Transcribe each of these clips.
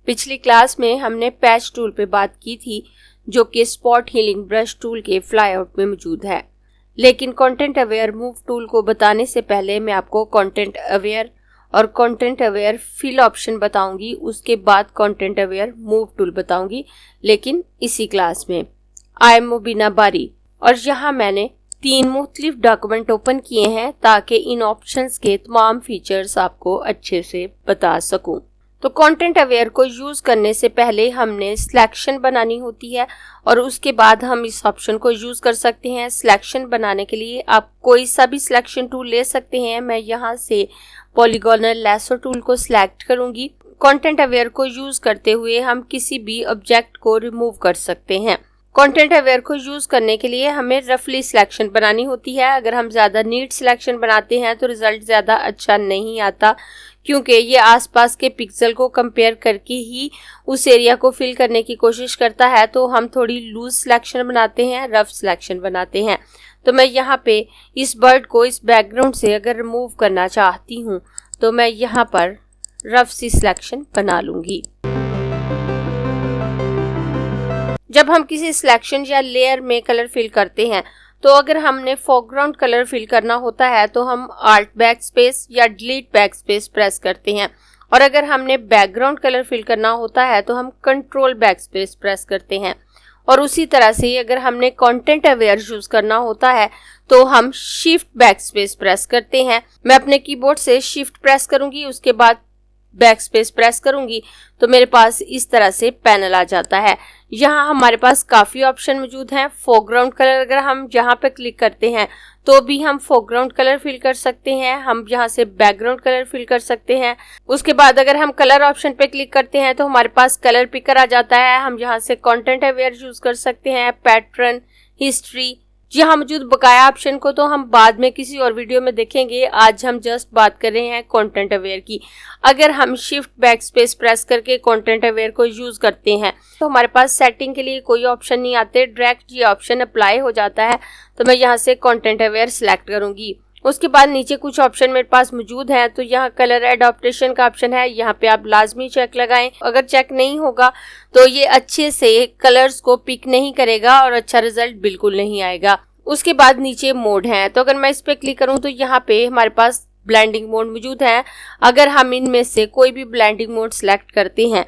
पिछली क्लास में हमने पैच टूल पे बात की थी, जो कि स्पॉट हीलिंग ब्रश टूल के फ्लाईआउट में मौजूद है। लेकिन कंटेंट अवेयर मूव टूल को बताने से पहले मैं आपको कंटेंट अवेयर और कंटेंट अवेयर फिल ऑप्शन बताऊंगी, उसके बाद कंटेंट अवेयर मूव टूल बताऊंगी, लेकिन इसी क्लास में। आई एम मुबीना बारी और यहाँ मैंने 3 मुख्तलिफ डॉक्यूमेंट ओपन किए हैं ताकि इन ऑप्शंस के तमाम फीचर्स आपको अच्छे से बता सकूं। तो कंटेंट अवेयर को यूज करने से पहले हमने सिलेक्शन बनानी होती है और उसके बाद हम इस ऑप्शन को यूज कर सकते हैं। सिलेक्शन बनाने के लिए आप कोई सा भी सिलेक्शन टूल ले सकते हैं। मैं यहाँ से पॉलीगोनल लैसो टूल को सिलेक्ट करूंगी। कंटेंट अवेयर को यूज करते हुए हम किसी भी ऑब्जेक्ट को रिमूव कर सकते हैं। कंटेंट अवेयर को यूज करने के लिए हमें रफली सिलेक्शन बनानी होती है। अगर हम ज्यादा नीट सिलेक्शन बनाते हैं तो रिजल्ट ज्यादा अच्छा नहीं आता, क्योंकि ये आसपास के पिक्सल को कंपेयर करके ही उस एरिया को फिल करने की कोशिश करता है। तो हम थोड़ी लूज सिलेक्शन बनाते हैं, रफ सिलेक्शन बनाते हैं। तो मैं यहाँ पे इस बर्ड को इस बैकग्राउंड से अगर रिमूव करना चाहती हूँ तो मैं यहाँ पर रफ सी सिलेक्शन बना लूंगी। जब हम किसी सिलेक्शन या लेयर में कलर फिल करते हैं तो अगर हमने फोरग्राउंड कलर फिल करना होता है तो हम Alt बैकस्पेस या डिलीट बैकस्पेस प्रेस करते हैं, और अगर हमने बैकग्राउंड कलर फिल करना होता है तो हम कंट्रोल बैकस्पेस प्रेस करते हैं। और उसी तरह से अगर हमने कंटेंट अवेयर यूज करना होता है तो हम शिफ्ट बैकस्पेस प्रेस करते हैं। मैं अपने कीबोर्ड से शिफ्ट प्रेस करूंगी, उसके बाद बैकस्पेस प्रेस करूंगी तो मेरे पास इस तरह से पैनल आ जाता है। यहाँ हमारे पास काफी ऑप्शन मौजूद हैं। फोरग्राउंड कलर अगर हम यहाँ पे क्लिक करते हैं तो भी हम फोरग्राउंड कलर फिल कर सकते हैं। हम यहाँ से बैकग्राउंड कलर फिल कर सकते हैं। उसके बाद अगर हम कलर ऑप्शन पे क्लिक करते हैं तो हमारे पास कलर पिकर आ जाता है। हम यहाँ से कंटेंट अवेयर यूज कर सकते हैं, पैटर्न, हिस्ट्री। यहाँ मौजूद बकाया ऑप्शन को तो हम बाद में किसी और वीडियो में देखेंगे। आज हम जस्ट बात कर रहे हैं कंटेंट अवेयर की। अगर हम शिफ्ट बैकस्पेस प्रेस करके कंटेंट अवेयर को यूज करते हैं तो हमारे पास सेटिंग के लिए कोई ऑप्शन नहीं आते, डायरेक्ट ये ऑप्शन अप्लाई हो जाता है। तो मैं यहाँ से कंटेंट अवेयर सिलेक्ट करूंगी। उसके बाद नीचे कुछ ऑप्शन मेरे पास मौजूद हैं। तो यहाँ कलर एडॉप्टेशन का ऑप्शन है, यहाँ पे आप लाजमी चेक लगाएं। अगर चेक नहीं होगा तो ये अच्छे से कलर्स को पिक नहीं करेगा और अच्छा रिजल्ट बिल्कुल नहीं आएगा। उसके बाद नीचे मोड है, तो अगर मैं इस पे क्लिक करूँ तो यहाँ पे हमारे पास ब्लेंडिंग मोड मौजूद है। अगर हम इनमें से कोई भी ब्लेंडिंग मोड सिलेक्ट करते हैं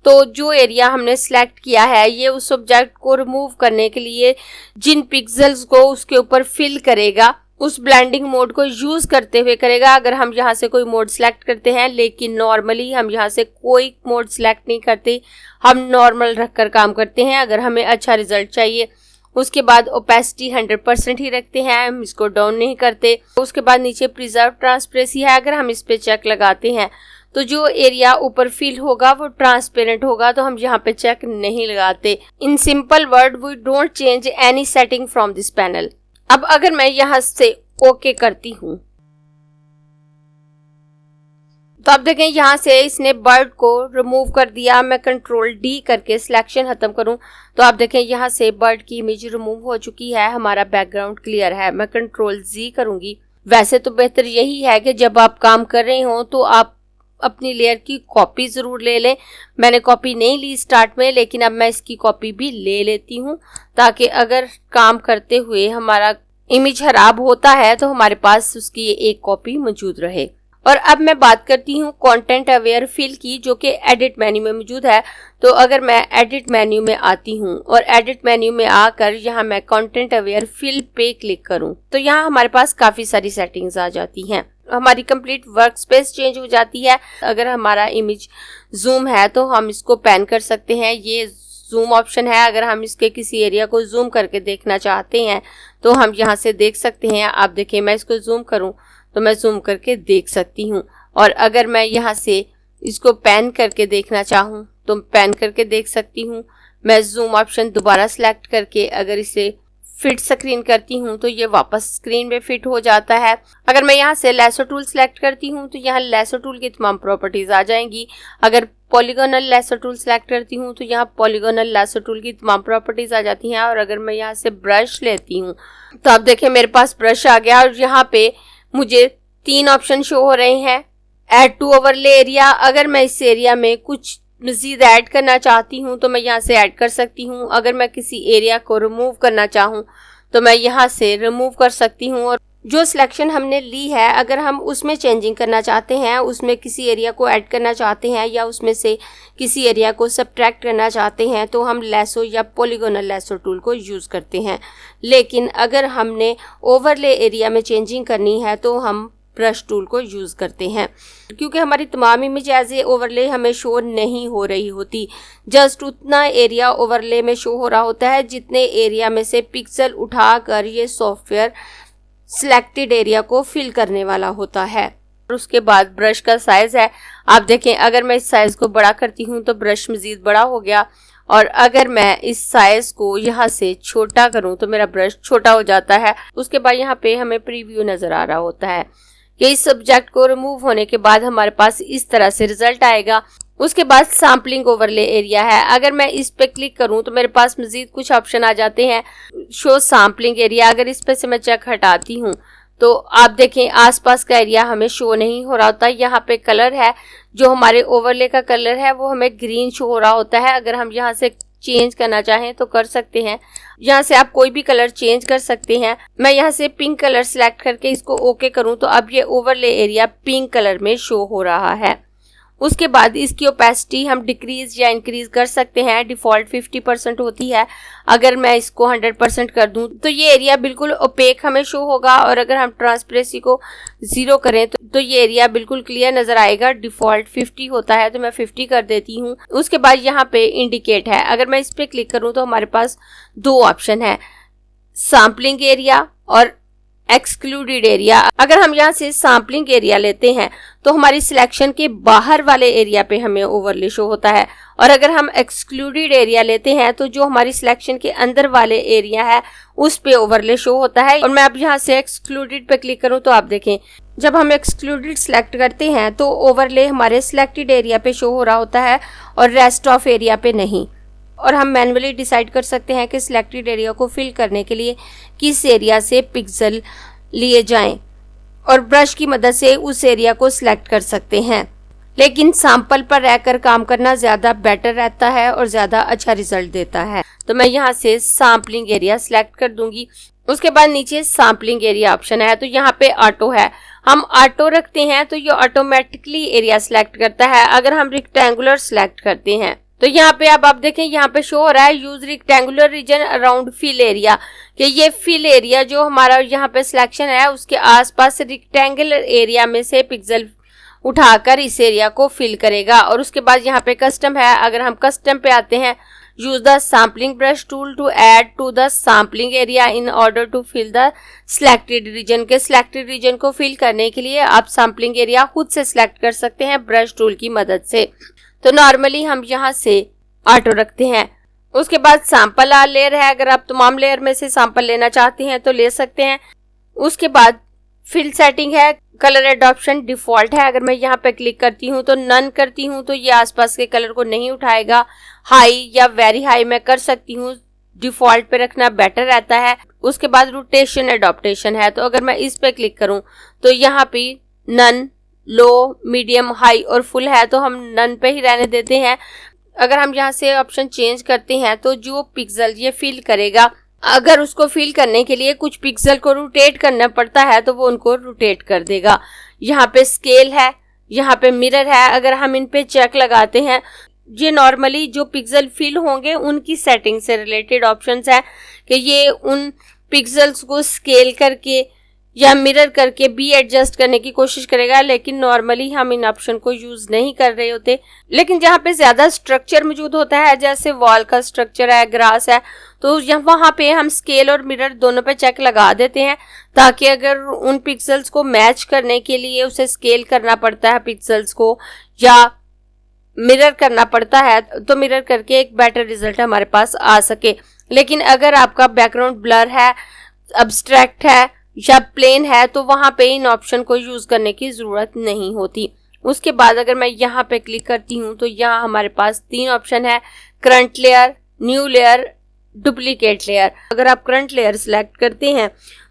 तो जो एरिया हमने सिलेक्ट किया है ये उस ऑब्जेक्ट को रिमूव करने के लिए जिन पिक्सेल्स को उसके ऊपर फिल करेगा उस ब्लेंडिंग मोड को यूज करते हुए करेगा। अगर हम यहाँ से कोई मोड सिलेक्ट करते हैं, लेकिन नॉर्मली हम यहाँ से कोई मोड सिलेक्ट नहीं करते, हम नॉर्मल रखकर काम करते हैं अगर हमें अच्छा रिजल्ट चाहिए। उसके बाद ओपेसिटी 100% ही रखते हैं, हम इसको डाउन नहीं करते। उसके बाद नीचे प्रिजर्व ट्रांसपेरेंसी है, अगर हम इस पे चेक लगाते हैं तो जो एरिया ऊपर फिल होगा वो ट्रांसपेरेंट होगा, तो हम यहाँ पे चेक नहीं लगाते। In simple word, we don't change any setting from this panel. अब अगर मैं यहाँ से ओके करती हूँ तो आप देखें यहाँ से इसने बर्ड को रिमूव कर दिया। मैं कंट्रोल डी करके सिलेक्शन खत्म करूं तो आप देखें यहाँ से बर्ड की इमेज रिमूव हो चुकी है, हमारा बैकग्राउंड क्लियर है। मैं कंट्रोल जी करूंगी। वैसे तो बेहतर यही है कि जब आप काम कर रहे हो तो आप अपनी लेयर की कॉपी जरूर ले लें। मैंने कॉपी नहीं ली स्टार्ट में, लेकिन अब मैं इसकी कॉपी भी ले लेती हूँ ताकि अगर काम करते हुए हमारा इमेज खराब होता है तो हमारे पास उसकी एक कॉपी मौजूद रहे। और अब मैं बात करती हूँ कंटेंट अवेयर फिल की, जो कि एडिट मेन्यू में मौजूद है। तो अगर मैं एडिट मेन्यू में आती हूँ और एडिट मेन्यू में आकर यहाँ मैं कंटेंट अवेयर फिल पे क्लिक करूँ तो यहाँ हमारे पास काफी सारी सेटिंग्स आ जाती हैं। हमारी कंप्लीट वर्क स्पेस चेंज हो जाती है। अगर हमारा इमेज जूम है तो हम इसको पैन कर सकते हैं, ये जूम ऑप्शन है। अगर हम इसके किसी एरिया को जूम करके देखना चाहते हैं तो हम यहाँ से देख सकते हैं। आप देखें, मैं इसको जूम करूँ तो मैं जूम करके देख सकती हूँ, और अगर मैं यहाँ से इसको पैन करके देखना चाहूँ तो पैन करके देख सकती हूँ। मैं जूम ऑप्शन दोबारा सिलेक्ट करके अगर इसे फिट स्क्रीन करती हूँ तो ये वापस स्क्रीन में फिट हो जाता है। अगर मैं यहाँ से लैसो टूल सिलेक्ट करती हूँ तो यहाँ लैसो टूल की तमाम प्रॉपर्टीज आ जाएंगी। अगर पॉलीगोनल लैसो टूल सिलेक्ट करती हूँ तो यहाँ पॉलीगोनल लैसो टूल की तमाम प्रॉपर्टीज आ जाती हैं। और अगर मैं यहाँ से ब्रश लेती हूँ तो आप देखें मेरे पास ब्रश आ गया और यहाँ पे मुझे 3 ऑप्शन शो हो रहे हैं। ऐड टू ओवरले एरिया, अगर मैं इस एरिया में कुछ मज़ीद ऐड करना चाहती हूँ तो मैं यहाँ से ऐड कर सकती हूँ। अगर मैं किसी एरिया को रिमूव करना चाहूँ तो मैं यहाँ से रिमूव कर सकती हूँ। और जो सिलेक्शन हमने ली है, अगर हम उसमें चेंजिंग करना चाहते हैं, उसमें किसी एरिया को ऐड करना चाहते हैं या उसमें से किसी एरिया को सब्ट्रैक्ट करना चाहते हैं तो हम लैसो या पॉलीगोनल लैसो टूल को यूज़ करते हैं। लेकिन अगर हमने ओवरले एरिया में चेंजिंग करनी है तो हम ब्रश टूल को यूज़ करते हैं, क्योंकि हमारी तमाम इमेज एज ए ओवरले हमें शो नहीं हो रही होती। जस्ट उतना एरिया ओवरले में शो हो रहा होता है जितने एरिया में से पिक्सल उठाकर ये सॉफ्टवेयर सिलेक्टेड एरिया को फिल करने वाला होता है। और उसके बाद ब्रश का साइज है, आप देखें अगर मैं इस साइज को बड़ा करती हूँ तो ब्रश मज़ीद बड़ा हो गया, और अगर मैं इस साइज को यहाँ से छोटा करूँ तो मेरा ब्रश छोटा हो जाता है। उसके बाद यहाँ पे हमें प्रीव्यू नज़र आ रहा होता है कि इस सब्जेक्ट को रिमूव होने के बाद हमारे पास इस तरह से रिजल्ट आएगा। उसके बाद सैम्पलिंग ओवरले एरिया है, अगर मैं इस पे क्लिक करूं तो मेरे पास मजीद कुछ ऑप्शन आ जाते हैं। शो सैम्पलिंग एरिया, अगर इस पे से मैं चेक हटाती हूं तो आप देखें आसपास का एरिया हमें शो नहीं हो रहा होता। यहाँ पे कलर है, जो हमारे ओवरले का कलर है वो हमें ग्रीन शो हो रहा होता है। अगर हम यहाँ से चेंज करना चाहें तो कर सकते हैं, यहाँ से आप कोई भी कलर चेंज कर सकते हैं। मैं यहाँ से पिंक कलर सिलेक्ट करके इसको ओके करूँ तो अब ये ओवरले एरिया पिंक कलर में शो हो रहा है। उसके बाद इसकी ओपेसिटी हम डिक्रीज या इंक्रीज कर सकते हैं। डिफ़ॉल्ट 50% होती है, अगर मैं इसको 100% कर दूं तो ये एरिया बिल्कुल ओपेक हमें शो होगा, और अगर हम ट्रांसपेरेंसी को 0 करें तो ये एरिया बिल्कुल क्लियर नज़र आएगा। डिफ़ॉल्ट 50 होता है तो मैं 50 कर देती हूँ। उसके बाद यहाँ पे इंडिकेट है, अगर मैं इस पर क्लिक करूँ तो हमारे पास 2 ऑप्शन है, सैम्पलिंग एरिया और एक्सक्लूडेड एरिया। अगर हम यहाँ से सैम्पलिंग एरिया लेते हैं तो हमारी सिलेक्शन के बाहर वाले एरिया पे हमें ओवरले शो होता है, और अगर हम एक्सक्लूडेड एरिया लेते हैं तो जो हमारी सिलेक्शन के अंदर वाले एरिया है उस पे ओवरले शो होता है। और मैं अब यहाँ से एक्सक्लूडेड पे क्लिक करूँ तो आप देखें जब हम एक्सक्लूडेड सिलेक्ट करते हैं तो ओवरले हमारे सिलेक्टेड एरिया पे शो हो रहा होता है और रेस्ट ऑफ एरिया पे नहीं। और हम मैन्युअली डिसाइड कर सकते हैं कि सिलेक्टेड एरिया को फिल करने के लिए किस एरिया से पिक्सल लिए जाएं, और ब्रश की मदद से उस एरिया को सिलेक्ट कर सकते हैं। लेकिन सैंपल पर रहकर काम करना ज़्यादा बेटर रहता है और ज़्यादा अच्छा रिजल्ट देता है। तो मैं यहाँ से सैम्पलिंग एरिया सिलेक्ट कर दूंगी। उसके बाद नीचे सैम्पलिंग एरिया ऑप्शन है, तो यहाँ पे ऑटो है, हम ऑटो रखते हैं तो ये ऑटोमेटिकली एरिया सिलेक्ट करता है। अगर हम रेक्टेंगुलर सिलेक्ट करते हैं तो यहाँ पे अब आप देखें यहाँ पे शो हो रहा है use rectangular region around fill area, कि ये फिल एरिया जो हमारा यहाँ पे सिलेक्शन है उसके आसपास रेक्टेंगुलर एरिया में से पिक्सल उठाकर इस एरिया को फिल करेगा। और उसके बाद यहाँ पे कस्टम है, अगर हम कस्टम पे आते हैं, use the sampling brush tool to add to the sampling area in order to fill the selected region. के सिलेक्टेड रीजन को फिल करने के लिए आप सैम्पलिंग एरिया खुद से सिलेक्ट कर सकते हैं ब्रश टूल की मदद से। तो नॉर्मली हम यहाँ से ऑटो रखते हैं। उसके बाद सैंपल लेयर है, अगर आप तमाम लेयर में से सैंपल लेना चाहते हैं तो ले सकते हैं। उसके बाद फिल सेटिंग है, कलर एडॉप्शन डिफॉल्ट है, अगर मैं यहाँ पे क्लिक करती हूँ तो नन करती हूँ तो ये आसपास के कलर को नहीं उठाएगा। हाई या वेरी हाई मैं कर सकती हूँ, डिफॉल्ट पे रखना बेटर रहता है। उसके बाद रोटेशन एडॉप्टेशन है, तो अगर मैं इस पे क्लिक करूँ तो यहाँ पे नन, लो, मीडियम, हाई और फुल है, तो हम नन पे ही रहने देते हैं। अगर हम यहाँ से ऑप्शन चेंज करते हैं तो जो पिक्सल ये फिल करेगा, अगर उसको फिल करने के लिए कुछ पिक्सल को रोटेट करना पड़ता है तो वो उनको रोटेट कर देगा। यहाँ पे स्केल है, यहाँ पे मिरर है, अगर हम इन पे चेक लगाते हैं, ये नॉर्मली जो पिक्सल फिल होंगे उनकी सेटिंग से रिलेटेड ऑप्शंस है कि ये उन पिक्सल्स को स्केल करके या मिरर करके भी एडजस्ट करने की कोशिश करेगा। लेकिन नॉर्मली हम इन ऑप्शन को यूज नहीं कर रहे होते। लेकिन जहाँ पे ज्यादा स्ट्रक्चर मौजूद होता है, जैसे वॉल का स्ट्रक्चर है, ग्रास है, तो वहाँ पे हम स्केल और मिरर दोनों पे चेक लगा देते हैं, ताकि अगर उन पिक्सल्स को मैच करने के लिए उसे स्केल करना पड़ता है पिक्सल्स को या मिरर करना पड़ता है तो मिरर करके एक बेटर रिजल्ट हमारे पास आ सके। लेकिन अगर आपका बैकग्राउंड ब्लर है, अब्स्ट्रैक्ट है या प्लेन है तो वहाँ पे इन ऑप्शन को यूज करने की जरूरत नहीं होती। उसके बाद अगर मैं यहाँ पे क्लिक करती हूँ तो यहाँ हमारे पास 3 ऑप्शन है, current layer, new layer, duplicate layer. अगर आप करंट लेयर सिलेक्ट करते हैं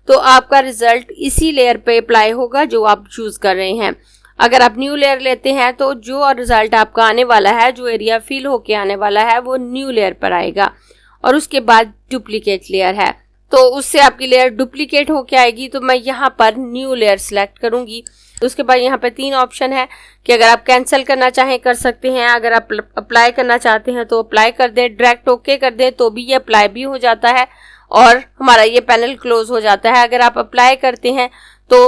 तो आपका रिजल्ट इसी लेयर पे अप्लाई होगा जो आप चूज कर रहे हैं। अगर आप न्यू लेयर लेते हैं तो जो रिजल्ट आपका आने वाला है, जो एरिया फिल होके आने वाला है, वो न्यू लेयर पर आएगा। और उसके बाद डुप्लीकेट लेयर है, तो उससे आपकी लेयर डुप्लीकेट होके आएगी। तो मैं यहाँ पर न्यू लेयर सिलेक्ट करूंगी। उसके बाद यहाँ पर 3 ऑप्शन है कि अगर आप कैंसिल करना चाहें कर सकते हैं, अगर आप अप्लाई करना चाहते हैं तो अप्लाई कर दें, डायरेक्ट ओके कर दें तो भी ये अप्लाई भी हो जाता है और हमारा ये पैनल क्लोज हो जाता है। अगर आप अप्लाई करते हैं तो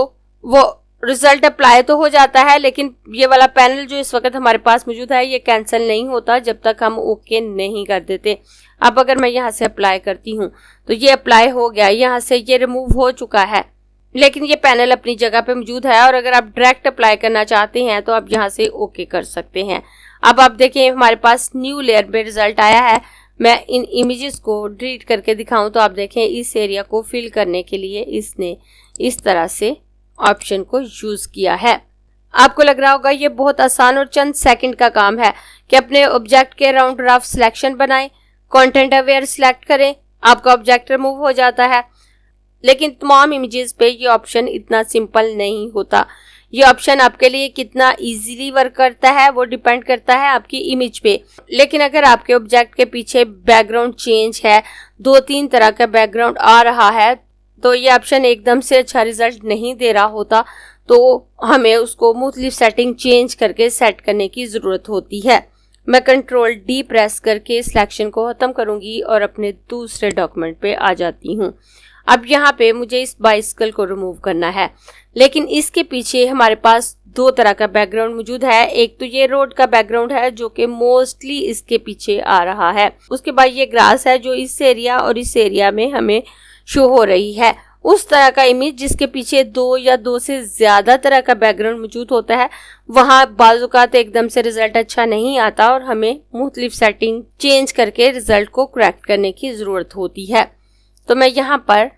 वो रिजल्ट अप्लाई तो हो जाता है, लेकिन ये वाला पैनल जो इस वक्त हमारे पास मौजूद है ये कैंसिल नहीं होता जब तक हम ओके नहीं कर देते। अब अगर मैं यहाँ से अप्लाई करती हूँ तो ये अप्लाई हो गया, यहाँ से ये रिमूव हो चुका है, लेकिन ये पैनल अपनी जगह पे मौजूद है। और अगर आप डायरेक्ट अप्लाई करना चाहते हैं तो आप यहाँ से ओके कर सकते हैं। अब आप देखें हमारे पास न्यू लेयर पे रिजल्ट आया है। मैं इन इमेजेस को डिलीट करके दिखाऊं तो आप देखें इस एरिया को फिल करने के लिए इसने इस तरह से ऑप्शन को यूज किया है। आपको लग रहा होगा ये बहुत आसान और चंद सेकंड का काम है कि अपने ऑब्जेक्ट के अराउंड रफ सिलेक्शन बनाएं, कंटेंट अवेयर सिलेक्ट करें, आपका ऑब्जेक्ट रिमूव हो जाता है। लेकिन तमाम इमेजेस पे ये ऑप्शन इतना सिंपल नहीं होता। ये ऑप्शन आपके लिए कितना इजीली वर्क करता है वो डिपेंड करता है आपकी इमेज पे। लेकिन अगर आपके ऑब्जेक्ट के पीछे बैकग्राउंड चेंज है, 2-3 तरह का बैकग्राउंड आ रहा है, तो ये ऑप्शन एकदम से अच्छा रिजल्ट नहीं दे रहा होता, तो हमें उसको मुख्तलिफ सेटिंग चेंज करके सेट करने की ज़रूरत होती है। मैं कंट्रोल डी प्रेस करके सिलेक्शन को ख़त्म करूँगी और अपने दूसरे डॉक्यूमेंट पे आ जाती हूँ। अब यहाँ पे मुझे इस बाइसिकल को रिमूव करना है, लेकिन इसके पीछे हमारे पास 2 तरह का बैकग्राउंड मौजूद है। एक तो ये रोड का बैकग्राउंड है जो कि मोस्टली इसके पीछे आ रहा है। उसके बाद ये ग्रास है जो इस एरिया और इस एरिया में हमें शो हो रही है। उस तरह का इमेज जिसके पीछे 2 या 2 से ज्यादा तरह का बैकग्राउंड मौजूद होता है, वहाँ बाज़-औक़ात एकदम से रिजल्ट अच्छा नहीं आता और हमें मुख्तलिफ सेटिंग चेंज करके रिजल्ट को करेक्ट करने की ज़रूरत होती है। तो मैं यहाँ पर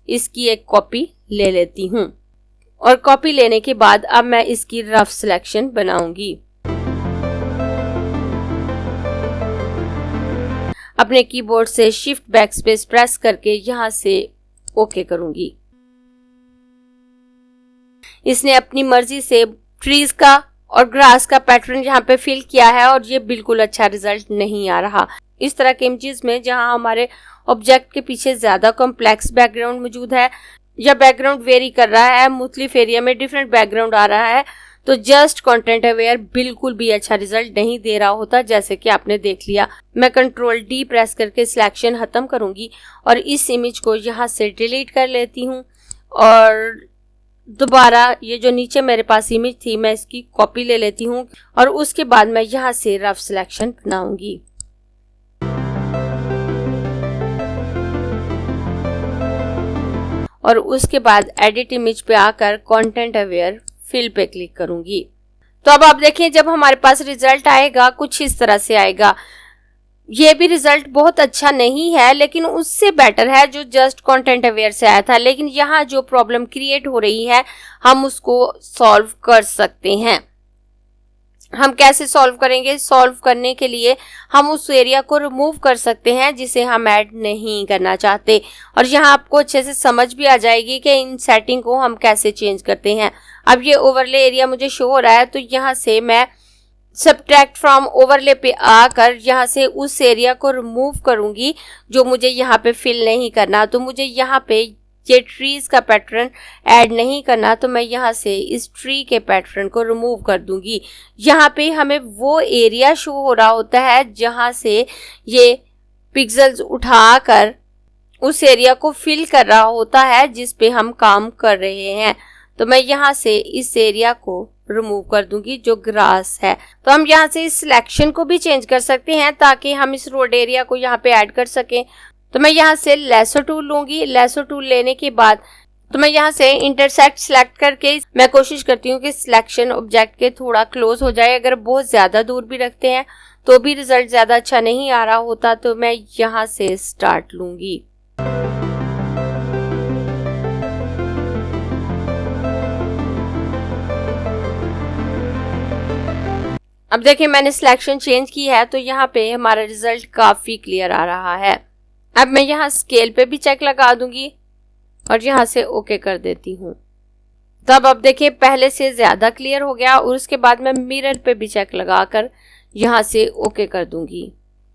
इसकी एक कॉपी ले लेती हूँ और कॉपी लेने के बाद अब मैं इसकी रफ सिलेक्शन बनाऊंगी। अपने कीबोर्ड से शिफ्ट बैकस्पेस प्रेस करके यहाँ से ओके करूंगी। इसने अपनी मर्जी से ट्रीज का और ग्रास का पैटर्न यहाँ पे फिल किया है और ये बिल्कुल अच्छा रिजल्ट नहीं आ रहा। इस तरह के इमेजेस में जहाँ हमारे ऑब्जेक्ट के पीछे ज्यादा कॉम्प्लेक्स बैकग्राउंड मौजूद है या बैकग्राउंड वेरी कर रहा है, मुख्तलिफ एरिया में डिफरेंट बैकग्राउंड आ रहा है, तो जस्ट कंटेंट अवेयर बिल्कुल भी अच्छा रिजल्ट नहीं दे रहा होता, जैसे कि आपने देख लिया। मैं कंट्रोल डी प्रेस करके सिलेक्शन खत्म करूंगी और इस इमेज को यहाँ से डिलीट कर लेती हूँ और दोबारा ये जो नीचे मेरे पास इमेज थी मैं इसकी कॉपी ले लेती हूँ और उसके बाद मैं यहाँ से रफ सिलेक्शन बनाऊंगी। और उसके बाद एडिट इमेज पे आकर कंटेंट अवेयर फिल पे क्लिक करूंगी। तो अब आप देखें जब हमारे पास रिजल्ट आएगा कुछ इस तरह से आएगा। ये भी रिजल्ट बहुत अच्छा नहीं है, लेकिन उससे बेटर है जो जस्ट कंटेंट अवेयर से आया था। लेकिन यहाँ जो प्रॉब्लम क्रिएट हो रही है हम उसको सॉल्व कर सकते हैं। हम कैसे सॉल्व करेंगे? सॉल्व करने के लिए हम उस एरिया को रिमूव कर सकते हैं जिसे हम ऐड नहीं करना चाहते, और यहाँ आपको अच्छे से समझ भी आ जाएगी कि इन सेटिंग को हम कैसे चेंज करते हैं। अब ये ओवरले एरिया मुझे शो हो रहा है, तो यहाँ से मैं सब्ट्रैक्ट फ्रॉम ओवरले पे आकर यहाँ से उस एरिया को रिमूव करूंगी जो मुझे यहाँ पे फिल नहीं करना। तो मुझे यहाँ पे ये ट्रीज का पैटर्न ऐड नहीं करना, तो मैं यहाँ से इस ट्री के पैटर्न को रिमूव कर दूंगी। यहाँ पे हमें वो एरिया शो हो रहा होता है जहाँ से ये पिक्सेल्स उठाकर उस एरिया को फिल कर रहा होता है जिस पे हम काम कर रहे हैं। तो मैं यहाँ से इस एरिया को रिमूव कर दूंगी जो ग्रास है। तो हम यहाँ से इस सिलेक्शन को भी चेंज कर सकते हैं ताकि हम इस रोड एरिया को यहाँ पे ऐड कर सकें। तो मैं यहाँ से लेसो टूल लूंगी। लेसो टूल लेने के बाद तो मैं यहाँ से इंटरसेक्ट सिलेक्ट करके मैं कोशिश करती हूँ कि सिलेक्शन ऑब्जेक्ट के थोड़ा क्लोज हो जाए। अगर बहुत ज्यादा दूर भी रखते हैं तो भी रिजल्ट ज्यादा अच्छा नहीं आ रहा होता, तो मैं यहाँ से स्टार्ट लूंगी। अब देखिए मैंने सिलेक्शन चेंज की है तो यहाँ पे हमारा रिजल्ट काफी क्लियर आ रहा है। अब मैं यहाँ स्केल पे भी चेक लगा दूंगी और यहाँ से ओके कर देती हूँ। तब अब देखिए पहले से ज्यादा क्लियर हो गया और उसके बाद मैं मिरर पे भी चेक लगाकर यहाँ से ओके कर दूंगी।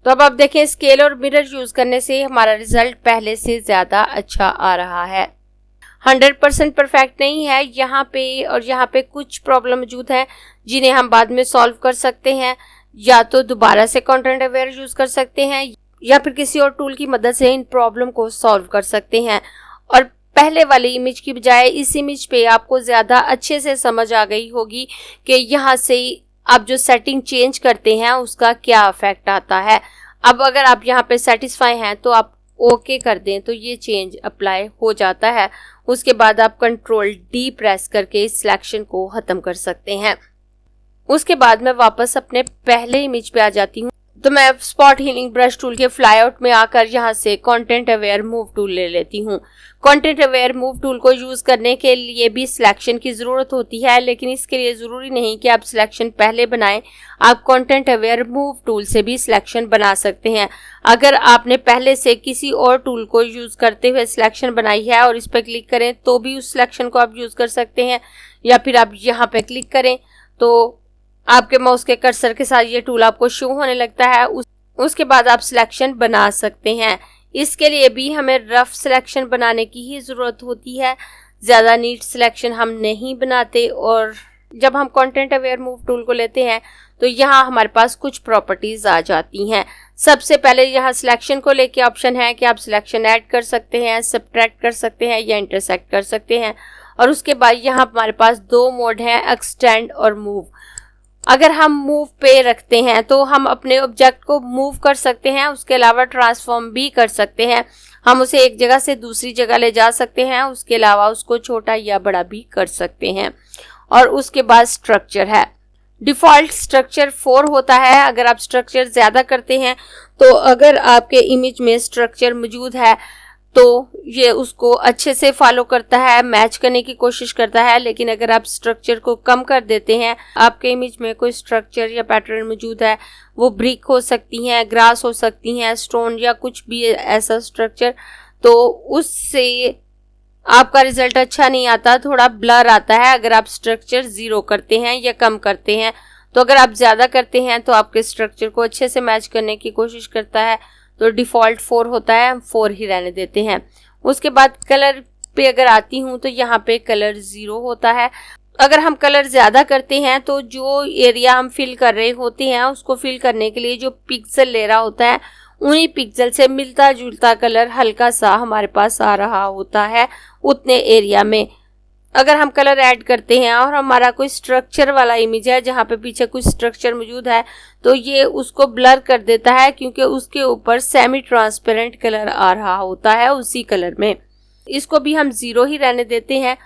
तो अब आप देखें स्केल और मिरर यूज करने से हमारा रिजल्ट पहले से ज्यादा अच्छा आ रहा है। 100% परफेक्ट नहीं है यहाँ पे, और यहाँ पे कुछ प्रॉब्लम मौजूद है जिन्हें हम बाद में सॉल्व कर सकते हैं, या तो दोबारा से कंटेंट अवेयर यूज कर सकते हैं या फिर किसी और टूल की मदद से इन प्रॉब्लम को सॉल्व कर सकते हैं। और पहले वाली इमेज की बजाय इस इमेज पे आपको ज्यादा अच्छे से समझ आ गई होगी कि यहाँ से आप जो सेटिंग चेंज करते हैं उसका क्या इफेक्ट आता है। अब अगर आप यहाँ पे सेटिस्फाई हैं तो आप ओके कर दें तो ये चेंज अप्लाई हो जाता है। उसके बाद आप कंट्रोल डी प्रेस करके इस सिलेक्शन को खत्म कर सकते हैं। उसके बाद मैं वापस अपने पहले इमेज पे आ जाती हूँ। तो मैं स्पॉट हीलिंग ब्रश टूल के फ्लाईआउट में आकर यहाँ से कंटेंट अवेयर मूव टूल ले लेती हूँ। कंटेंट अवेयर मूव टूल को यूज करने के लिए भी सिलेक्शन की जरूरत होती है, लेकिन इसके लिए जरूरी नहीं कि आप सिलेक्शन पहले बनाएं। आप कंटेंट अवेयर मूव टूल से भी सिलेक्शन बना सकते हैं। अगर आपने पहले से किसी और टूल को यूज करते हुए सिलेक्शन बनाई है और इस पर क्लिक करें तो भी उस सिलेक्शन को आप यूज कर सकते हैं, या फिर आप यहाँ पे क्लिक करें तो आपके माउस के कर्सर के साथ ये टूल आपको शो होने लगता है। उसके बाद आप सिलेक्शन बना सकते हैं। इसके लिए भी हमें रफ सिलेक्शन बनाने की ही ज़रूरत होती है, ज़्यादा नीट सिलेक्शन हम नहीं बनाते। और जब हम कंटेंट अवेयर मूव टूल को लेते हैं तो यहाँ हमारे पास कुछ प्रॉपर्टीज़ आ जाती हैं। सबसे पहले यहाँ सिलेक्शन को लेके ऑप्शन है कि आप सिलेक्शन ऐड कर सकते हैं, सब्ट्रैक्ट कर सकते हैं या इंटरसेक्ट कर सकते हैं। और उसके बाद यहाँ हमारे पास दो मोड हैं, एक्सटेंड और मूव। अगर हम मूव पे रखते हैं तो हम अपने ऑब्जेक्ट को मूव कर सकते हैं, उसके अलावा ट्रांसफॉर्म भी कर सकते हैं। हम उसे एक जगह से दूसरी जगह ले जा सकते हैं, उसके अलावा उसको छोटा या बड़ा भी कर सकते हैं। और उसके बाद स्ट्रक्चर है। डिफॉल्ट स्ट्रक्चर 4 होता है। अगर आप स्ट्रक्चर ज़्यादा करते हैं तो अगर आपके इमेज में स्ट्रक्चर मौजूद है तो ये उसको अच्छे से फॉलो करता है, मैच करने की कोशिश करता है। लेकिन अगर आप स्ट्रक्चर को कम कर देते हैं, आपके इमेज में कोई स्ट्रक्चर या पैटर्न मौजूद है, वो ब्रिक हो सकती हैं, ग्रास हो सकती हैं, स्टोन या कुछ भी ऐसा स्ट्रक्चर, तो उससे आपका रिजल्ट अच्छा नहीं आता, थोड़ा ब्लर आता है अगर आप स्ट्रक्चर 0 करते हैं या कम करते हैं। तो अगर आप ज़्यादा करते हैं तो आपके स्ट्रक्चर को अच्छे से मैच करने की कोशिश करता है। तो डिफ़ॉल्ट 4 होता है, हम 4 ही रहने देते हैं। उसके बाद कलर पे अगर आती हूँ तो यहाँ पे कलर 0 होता है। अगर हम कलर ज़्यादा करते हैं तो जो एरिया हम फिल कर रहे होते हैं उसको फिल करने के लिए जो पिक्सल ले रहा होता है, उन्हीं पिक्सल से मिलता जुलता कलर हल्का सा हमारे पास आ रहा होता है उतने एरिया में। अगर हम कलर ऐड करते हैं और हमारा कोई स्ट्रक्चर वाला इमेज है जहाँ पे पीछे कुछ स्ट्रक्चर मौजूद है तो ये उसको ब्लर कर देता है, क्योंकि उसके ऊपर सेमी ट्रांसपेरेंट कलर आ रहा होता है उसी कलर में। इसको भी हम 0 ही रहने देते हैं।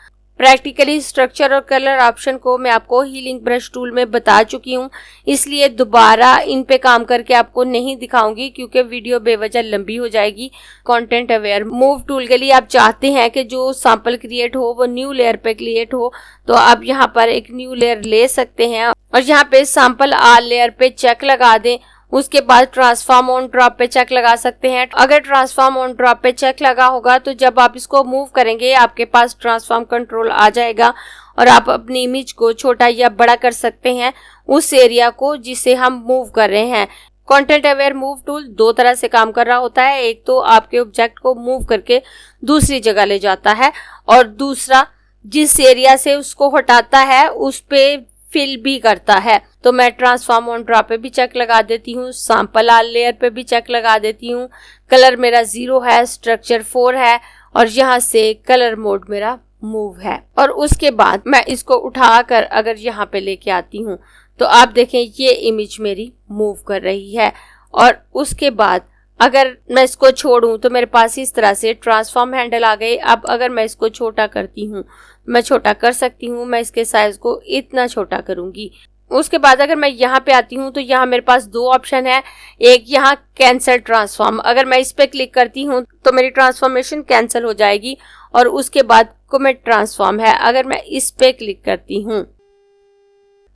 प्रैक्टिकली स्ट्रक्चर और कलर ऑप्शन को मैं आपको हीलिंग ब्रश टूल में बता चुकी हूँ, इसलिए दोबारा इन पे काम करके आपको नहीं दिखाऊंगी क्योंकि वीडियो बेवजह लंबी हो जाएगी। कंटेंट अवेयर मूव टूल के लिए आप चाहते हैं कि जो सैंपल क्रिएट हो वो न्यू लेयर पे क्रिएट हो, तो आप यहाँ पर एक न्यू लेयर ले सकते हैं और यहाँ पे सैंपल आल लेयर पे चेक लगा दें। उसके बाद ट्रांसफॉर्म ऑन ड्रॉप पे चेक लगा सकते हैं। अगर ट्रांसफॉर्म ऑन ड्रॉप पे चेक लगा होगा तो जब आप इसको मूव करेंगे आपके पास ट्रांसफॉर्म कंट्रोल आ जाएगा और आप अपनी इमेज को छोटा या बड़ा कर सकते हैं उस एरिया को जिसे हम मूव कर रहे हैं। कंटेंट अवेयर मूव टूल 2 तरह से काम कर रहा होता है। एक तो आपके ऑब्जेक्ट को मूव करके दूसरी जगह ले जाता है, और दूसरा जिस एरिया से उसको हटाता है उस पे फिल भी करता है। तो मैं ट्रांसफॉर्म ऑन ड्रॉप पे भी चेक लगा देती हूँ, सैंपल आल लेयर पे भी चेक लगा देती हूँ। कलर मेरा 0 है, स्ट्रक्चर 4 है और यहाँ से कलर मोड मेरा मूव है। और उसके बाद मैं इसको उठाकर अगर यहाँ पे लेके आती हूँ तो आप देखें ये इमेज मेरी मूव कर रही है। और उसके बाद अगर मैं इसको छोड़ूं तो मेरे पास इस तरह से ट्रांसफॉर्म हैंडल आ गए। अब अगर मैं इसको छोटा करती हूँ, मैं छोटा कर सकती हूँ, मैं इसके साइज को इतना छोटा करूंगी। उसके बाद अगर मैं यहाँ पे आती हूँ तो यहाँ मेरे पास 2 ऑप्शन है। एक यहाँ कैंसिल ट्रांसफॉर्म, अगर मैं इस पे क्लिक करती हूँ तो मेरी ट्रांसफॉर्मेशन कैंसिल हो जाएगी। और उसके बाद कॉमेट ट्रांसफॉर्म है, अगर मैं इस पे क्लिक करती हूँ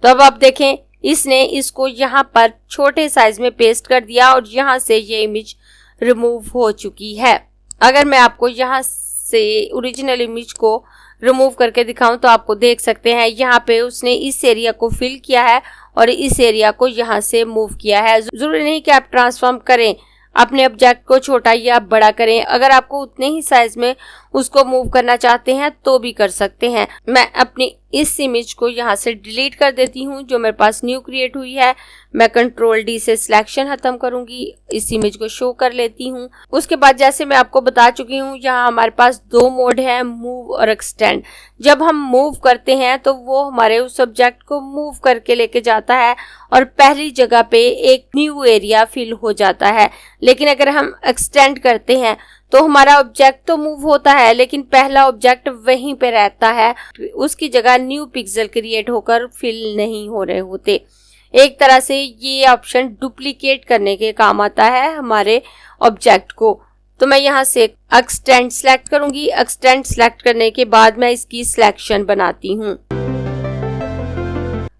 तो अब आप देखें इसने इसको यहाँ पर छोटे साइज में पेस्ट कर दिया और यहाँ से ये इमेज रिमूव हो चुकी है। अगर मैं आपको यहाँ से ओरिजिनल इमेज को रिमूव करके दिखाऊं तो आपको देख सकते हैं यहाँ पे उसने इस एरिया को फिल किया है और इस एरिया को यहाँ से मूव किया है। जरूरी नहीं कि आप ट्रांसफॉर्म करें, अपने ऑब्जेक्ट को छोटा या बड़ा करें। अगर आपको उतने ही साइज में उसको मूव करना चाहते हैं तो भी कर सकते हैं। मैं अपनी इस इमेज को यहाँ से डिलीट कर देती हूँ जो मेरे पास न्यू क्रिएट हुई है। मैं कंट्रोल डी से सिलेक्शन खत्म करूंगी, इस इमेज को शो कर लेती हूँ। उसके बाद जैसे मैं आपको बता चुकी हूँ यहाँ हमारे पास दो मोड है, मूव और एक्सटेंड। जब हम मूव करते हैं तो वो हमारे उस ऑब्जेक्ट को मूव करके लेके जाता है और पहली जगह पे एक न्यू एरिया फिल हो जाता है। लेकिन अगर हम एक्सटेंड करते हैं तो हमारा ऑब्जेक्ट तो मूव होता है लेकिन पहला ऑब्जेक्ट वहीं पे रहता है, उसकी जगह न्यू पिक्सल क्रिएट होकर फिल नहीं हो रहे होते। एक तरह से ये ऑप्शन डुप्लीकेट करने के काम आता है हमारे ऑब्जेक्ट को। तो मैं यहाँ से एक्सटेंड सेलेक्ट करूंगी। एक्सटेंड सेलेक्ट करने के बाद मैं इसकी सिलेक्शन बनाती हूँ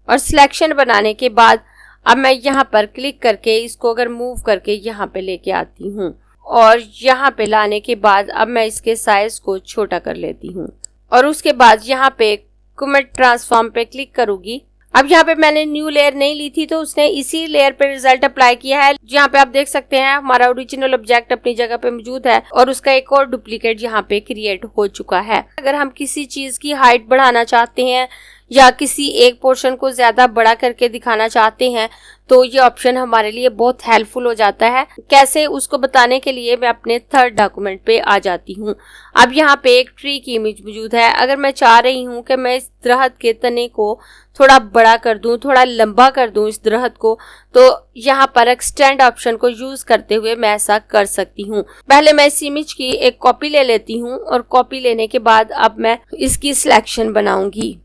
और सिलेक्शन बनाने के बाद अब मैं यहाँ पर क्लिक करके इसको अगर मूव करके यहाँ पे लेके आती हूँ और यहाँ पे लाने के बाद अब मैं इसके साइज को छोटा कर लेती हूँ और उसके बाद यहाँ पे कॉमेट ट्रांसफॉर्म पे क्लिक करूंगी। अब यहाँ पे मैंने न्यू लेयर नहीं ली थी तो उसने इसी लेयर पे रिजल्ट अप्लाई किया है। यहाँ पे आप देख सकते हैं हमारा ओरिजिनल ऑब्जेक्ट अपनी जगह पे मौजूद है और उसका एक और डुप्लीकेट यहाँ पे क्रिएट हो चुका है। अगर हम किसी चीज की हाइट बढ़ाना चाहते हैं या किसी एक पोर्शन को ज्यादा बड़ा करके दिखाना चाहते हैं तो ये ऑप्शन हमारे लिए बहुत हेल्पफुल हो जाता है। कैसे उसको बताने के लिए मैं अपने थर्ड डॉक्यूमेंट पे आ जाती हूँ। अब यहाँ पे एक ट्री की इमेज मौजूद है। अगर मैं चाह रही हूँ कि मैं इस दरख्त के तने को थोड़ा बड़ा कर दूं, थोड़ा लंबा कर दूं इस दरख्त को, तो यहाँ पर एक्सटेंड ऑप्शन को यूज करते हुए मैं ऐसा कर सकती हूँ। पहले मैं इस इमेज की एक कॉपी ले लेती हूँ और कॉपी लेने के बाद अब मैं इसकी सिलेक्शन बनाऊंगी।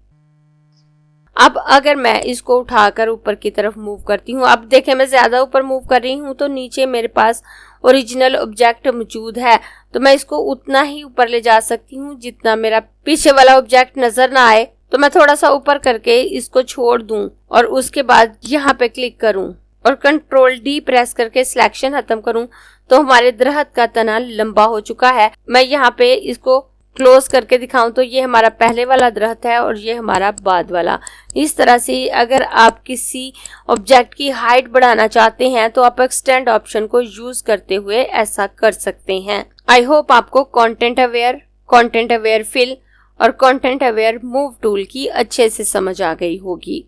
अब अगर मैं इसको उठाकर ऊपर की तरफ मूव करती हूँ, अब देखें मैं ज्यादा ऊपर मूव कर रही हूँ तो नीचे मेरे पास ओरिजिनल ऑब्जेक्ट मौजूद है, तो मैं इसको उतना ही ऊपर ले जा सकती हूँ जितना मेरा पीछे वाला ऑब्जेक्ट नजर ना आए। तो मैं थोड़ा सा ऊपर करके इसको छोड़ दूं और उसके बाद यहाँ पे क्लिक करूं और कंट्रोल डी प्रेस करके सिलेक्शन खत्म करूं तो हमारे दरख्त का तना लंबा हो चुका है। मैं यहाँ पे इसको क्लोज करके दिखाऊं तो ये हमारा पहले वाला दरख्त है और ये हमारा बाद वाला। इस तरह से अगर आप किसी ऑब्जेक्ट की हाइट बढ़ाना चाहते हैं तो आप एक्सटेंड ऑप्शन को यूज करते हुए ऐसा कर सकते हैं। आई होप आपको कंटेंट अवेयर फिल और कंटेंट अवेयर मूव टूल की अच्छे से समझ आ गई होगी।